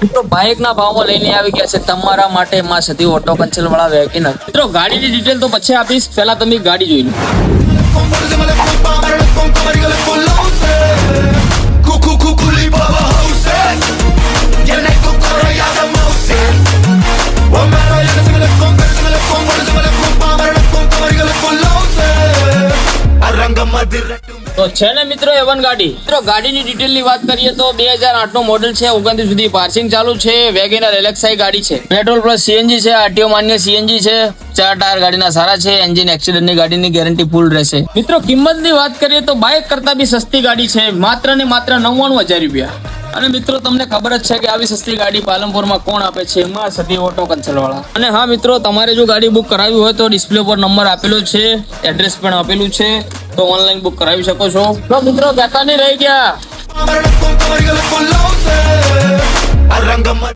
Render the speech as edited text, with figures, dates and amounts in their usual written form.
મિત્રો બાઇક ના ભાવમાં લઈને આવી ગયા છે તમારા માટે માં સદી ઓટો કન્સલ વાળા વેગેનર। મિત્રો ગાડીની ડિટેલ તો પછી આપીશ, પહેલા તમે ગાડી જોઈ લો। તો છે ને મિત્રો A1 ગાડી। મિત્રો ગાડીની ડિટેલની વાત કરીએ તો 2008 નું મોડેલ છે, 29 સુધી પાર્સિંગ ચાલુ છે। વેગેનર LXi ગાડી છે, પેટ્રોલ પ્લસ CNG છે, RTO માન્ય CNG છે, 4 ટાયર ગાડીના સારા છે, એન્જિન એક્સિડન્ટની ગાડીની ગેરંટી ફૂલ રહેશે। મિત્રો કિંમતની વાત કરીએ તો બાઇક કરતા બી સસ્તી ગાડી છે, માત્ર ને માત્ર 99,000 રૂપિયા। અને મિત્રો તમને ખબર જ છે કે આવી સસ્તી ગાડી પાલનપુરમાં કોણ આપે છે, માં સદી ઓટો કન્સલ વાળા। અને હા મિત્રો, તમારે જો ગાડી બુક કરાવી હોય તો ડિસ્પ્લે પર નંબર આપેલો છે, એડ્રેસ પણ આપેલું છે, તો ઓનલાઈન બુક કરાવી શકો છો। તો મિત્રો કહેતા નહીં રહી ગયા।